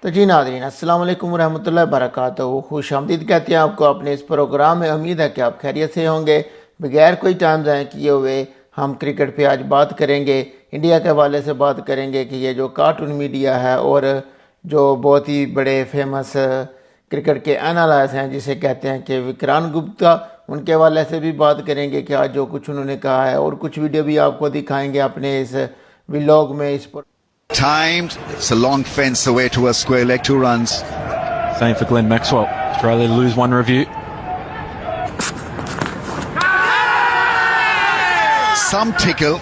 तो जी नाज़रीन अस्सलाम वालेकुम रहमतुल्लाहि बरकातहू। खुशामदीद कहते हैं आपको अपने इस प्रोग्राम में। उम्मीद है कि आप खैरियत से होंगे। बगैर कोई टाइम ज़ाया किए हुए हम क्रिकेट पे आज बात करेंगे। इंडिया के हवाले से बात करेंगे कि ये जो कार्टून मीडिया है और जो बहुत ही बड़े फेमस क्रिकेट के एनालिस्ट हैं जिसे कहते हैं कि विक्रांत गुप्ता, उनके हवाले से भी बात करेंगे कि आज जो कुछ उन्होंने कहा है, और कुछ वीडियो भी आपको दिखाएंगे अपने इस व्लॉग में। इस पर Timed, it's a long fence away to a square leg, 2 runs. Same for Glenn Maxwell. Australia lose one review. Some tickle.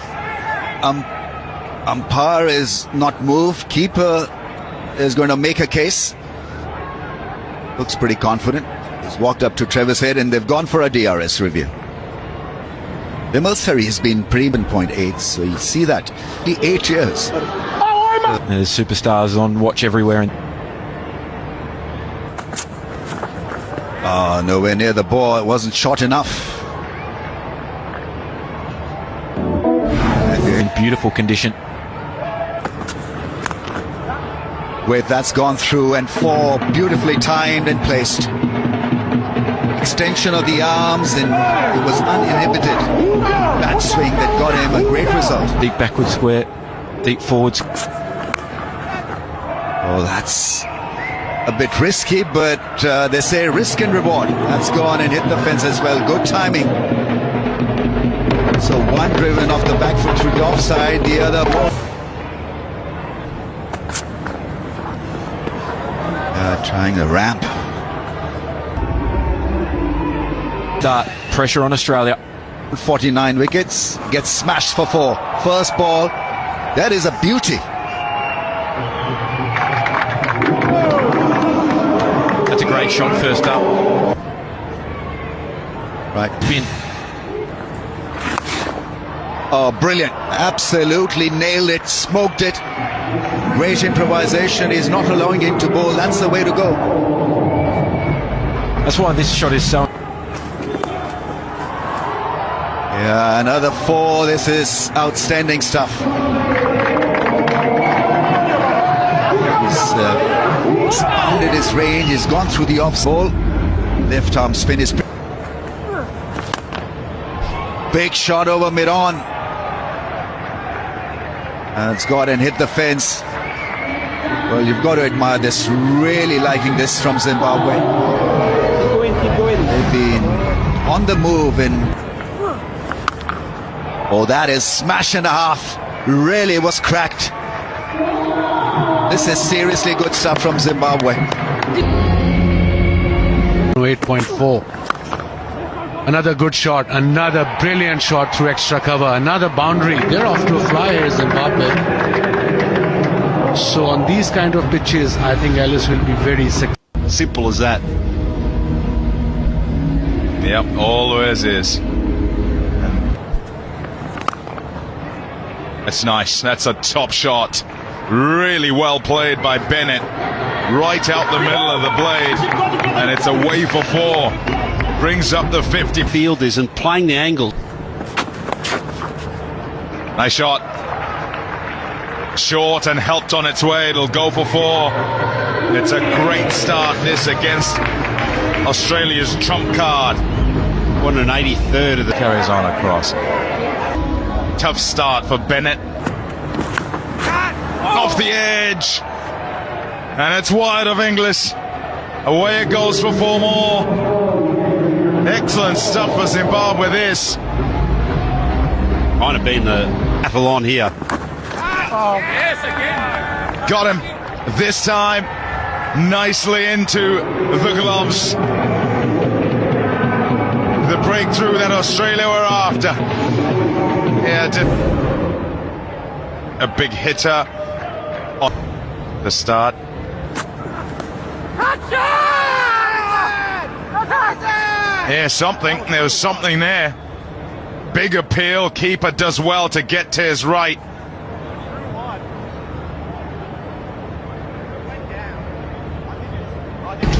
Umpire is not moved. Keeper is going to make a case. Looks pretty confident. He's walked up to Trevor's head and they've gone for a DRS review. Vimal Sari has been premium 0.8, so you see that. The 8 years. There's superstars on watch everywhere. Nowhere near the ball. It wasn't short enough. In beautiful condition. Wait, that's gone through, and 4 beautifully timed and placed. Extension of the arms, and it was uninhibited. That swing that got him a great result. Deep backward square, deep forwards. Oh, that's a bit risky, but they say risk and reward. That's gone and hit the fence as well. Good timing. So one driven off the back foot through the offside, the other ball. Trying a ramp. Start pressure on Australia. 49 wickets, gets smashed for 4. First ball, that is a beauty. That's a great shot first up. Right. Spin. Oh, brilliant. Absolutely nailed it, smoked it. Great improvisation. He's not allowing him to bowl. That's the way to go. That's why this shot is so... Yeah, another 4. This is outstanding stuff. He's expanded his range. He's gone through the off ball. Left arm spin is big shot over mid-on. And it's got and hit the fence. Well, you've got to admire this. Really liking this from Zimbabwe. They've been on the move and... Oh, that is smash and a half. Really was cracked. This is seriously good stuff from Zimbabwe. 8.4. Another good shot. Another brilliant shot through extra cover. Another boundary. They're off to a fly here, Zimbabwe. So on these kind of pitches, I think Ellis will be very Simple as that. Yep, always is. That's nice. That's a top shot. Really well played by Bennett. Right out the middle of the blade. And it's away for 4. Brings up the 50. Fielders and playing the angle. Nice shot. Short and helped on its way. It'll go for 4. It's a great start, this, against Australia's trump card. What an 83rd of the Carries on across. Tough start for Bennett. Off the edge. And it's wide of Inglis. Away it goes for 4 more. Excellent stuff for Zimbabwe, this. Might have been the battle on here. Got him this time. Nicely into the gloves. The breakthrough that Australia were after. Yeah, a big hitter on the start. Yeah, something. There was something there. Big appeal. Keeper does well to get to his right.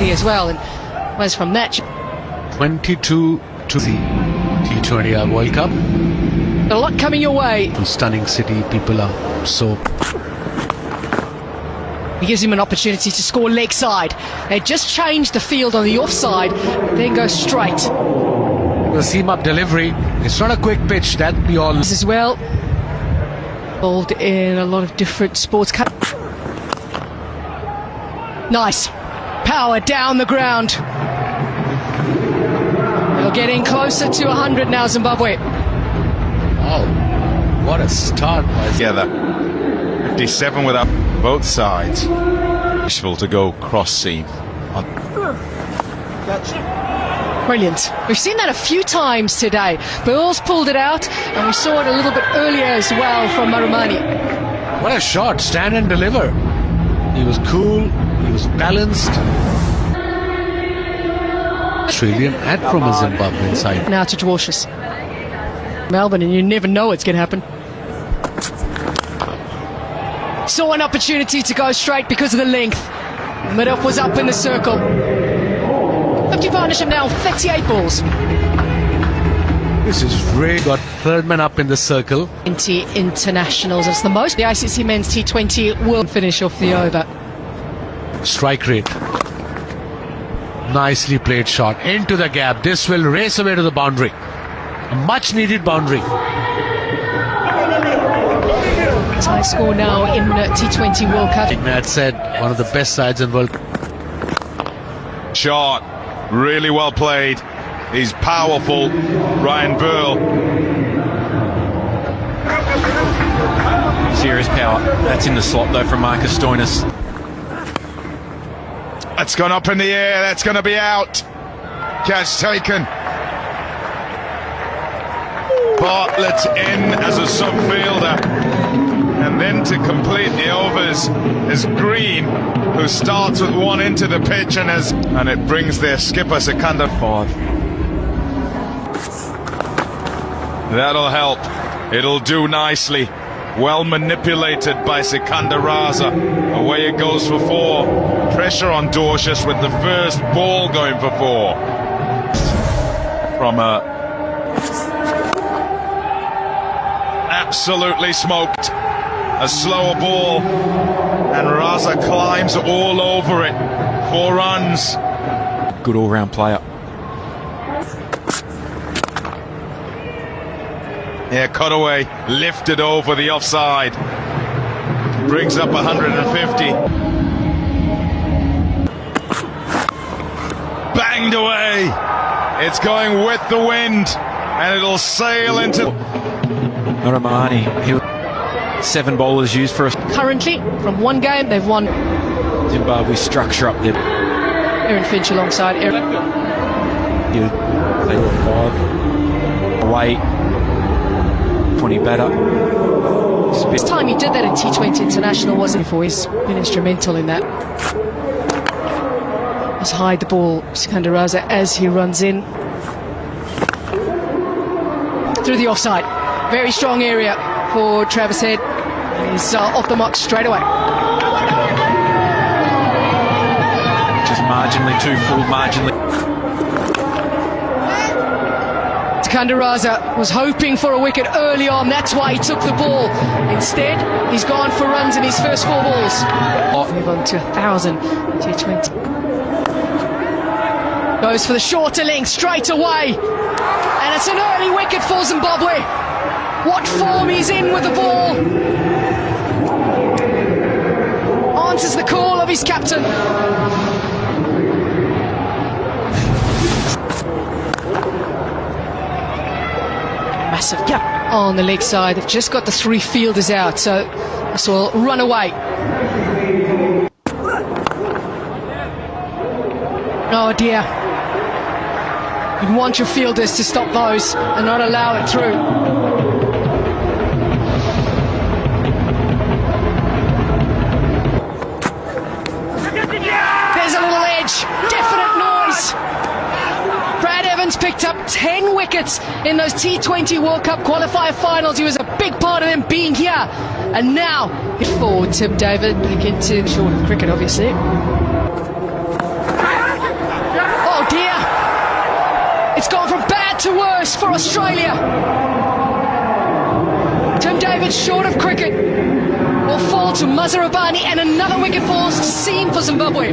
As well, and was from that 22 to the T20 World Cup. a lot coming your way. Stunning city, people are so He gives him an opportunity to score leg side. They just changed the field on the offside, then go straight. The seam-up delivery. It's not a quick pitch, that we all... As well, involved in a lot of different sports. Nice. Power down the ground. They're getting closer to 100 now, Zimbabwe. Oh, what a start. Together. 57 without both sides. Useful to go cross seam. Brilliant. We've seen that a few times today. Burles pulled it out, and we saw it a little bit earlier as well from Marumani. What a shot. Stand and deliver. He was cool. He was balanced. Australian and from a Zimbabwean side. Now to Dwarshuis. Melbourne, and you never know what's going to happen. Saw an opportunity to go straight because of the length. Midoff was up in the circle. 50 partnership now, 38 balls. This is great. Got third man up in the circle. 20 internationals. It's the most. The ICC men's T20 will finish off the over. Strike rate. Nicely played shot into the gap. This will race away to the boundary. A much needed boundary. High score now in T20 World Cup. Matt said one of the best sides in world. Shot. Really well played. He's powerful, Ryan Burl. Serious power. That's in the slot though from Marcus Stoinis. That's gone up in the air. That's going to be out. Catch taken. Bartlett's in as a subfielder. And then to complete the overs is Green, who starts with one into the pitch and it brings their skipper Sikandar 5. That'll help. It'll do nicely. Well manipulated by Sikandar Raza. Away it goes for 4. Pressure on Dwarshuis with the first ball going for 4. From absolutely smoked. A slower ball, and Raza climbs all over it. 4 runs. Good all-round player. Yeah, cutaway, lifted over the offside. Brings up 150. Banged away. It's going with the wind, and it'll sail into... Marumani. 7 bowlers used for us. Currently, from one game, they've won. Zimbabwe structure up there. Aaron Finch alongside Aaron. They were 5 away. 20 batter. This time he did that in T20 International, wasn't he? Before he's been instrumental in that. Let's hide the ball, Sikandar Raza, as he runs in. Through the offside. Very strong area for Travis Head. He's off the mark straight away. Just marginally too full, marginally. Sikandar Raza was hoping for a wicket early on. That's why he took the ball. Instead, he's gone for runs in his first 4 balls. Move on to 1,000 T20. Goes for the shorter length straight away. And it's an early wicket for Zimbabwe. What form he's in with the ball. Answers the call of his captain. Massive gap on the leg side. They've just got the 3 fielders out, so this will run away. Oh dear. You want your fielders to stop those and not allow it through. There's a little edge. Definite noise. Brad Evans picked up 10 wickets in those T20 World Cup qualifier finals. He was a big part of them being here. And now, forward Tim David back into short of cricket, obviously. Oh dear. It's gone from bad to worse for Australia. Tim David short of cricket. will fall to Mazarabani, and another wicket falls to seam for Zimbabwe.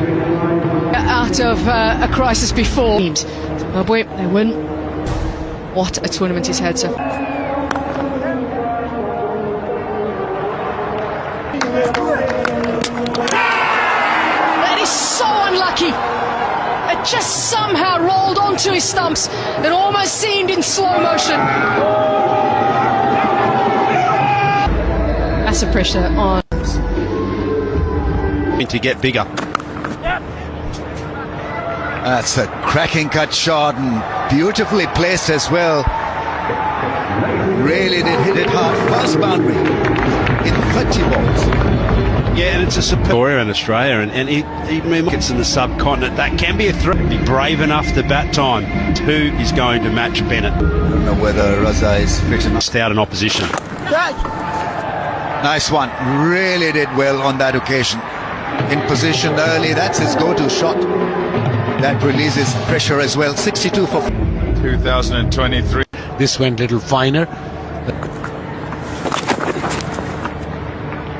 Out of a crisis before. Zimbabwe, they win. What a tournament he's had so far. That is so unlucky. It just somehow rolled onto his stumps. It almost seemed in slow motion. Massive pressure on. To get bigger. That's a cracking cut shot and beautifully placed as well. Really did hit it hard. First boundary in 30 balls. Yeah, and it's a superior in Australia, and he gets in the subcontinent. That can be a threat. Be brave enough to bat time. Who is going to match Bennett? I don't know whether Raza is fit enough. Just out in opposition. Nice one. Really did well on that occasion. In position early. That's his go-to shot. That releases pressure as well. 62 for 2023. This went a little finer.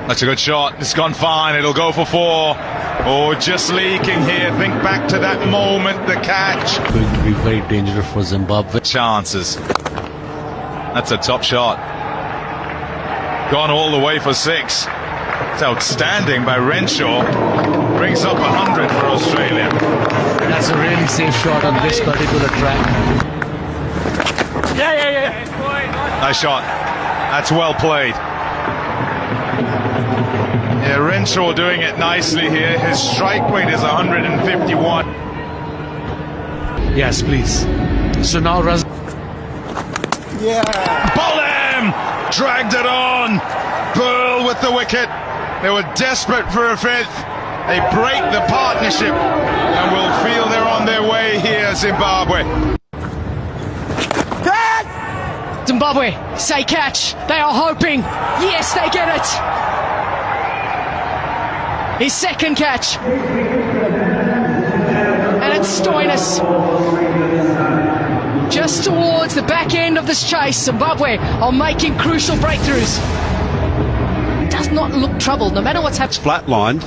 That's a good shot. It's gone fine. It'll go for 4. Oh, just leaking here. Think back to that moment, the catch. Going to be very dangerous for Zimbabwe. Chances. That's a top shot. Gone all the way for 6. It's outstanding by Renshaw. Brings up 100 for Australia. That's a really safe shot on this particular track. Nice shot. That's well played. Yeah, Renshaw doing it nicely here. His strike rate is 151. Yes, please. So now Raz. Bowl him! Dragged it on. Pearl with the wicket. They were desperate for a 5th. They break the partnership and will feel they're on their way here, Zimbabwe. Zimbabwe, say catch. They are hoping. Yes, they get it. His second catch. And it's Stoinis. Just towards the back end of this chase, Zimbabwe are making crucial breakthroughs. Does not look troubled, no matter what's happening. It's flatlined.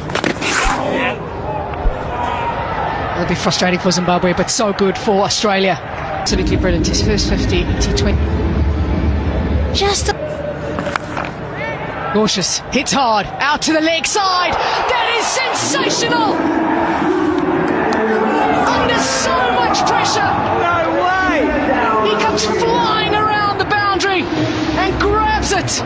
It'll be frustrating for Zimbabwe, but so good for Australia. Absolutely brilliant. His first 50 T20. Just cautious. Hits hard. Out to the leg side. That is sensational. Under so much pressure. No way. He comes flying around the boundary and grabs it.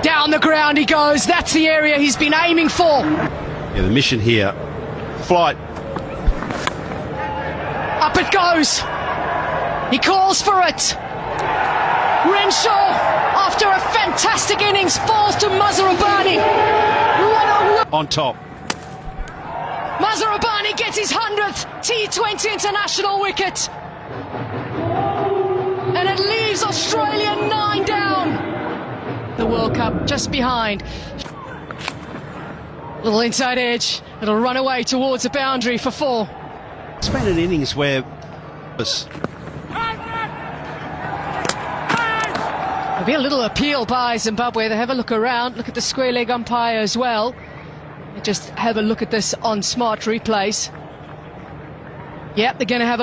Down the ground he goes. That's the area he's been aiming for. Yeah, the mission here. Flight. Up it goes. He calls for it. Renshaw, after a fantastic innings, falls to Mazarabani. On top. Mazarabani gets his 100th T20 international wicket. And it leaves Australia 9 down. The World Cup just behind. Little inside edge. It'll run away towards the boundary for 4. It's been an innings where There'll be a little appeal by Zimbabwe. They have a look around, look at the square leg umpire as well. Just have a look at this on smart replays. Yep, they're going to have a look.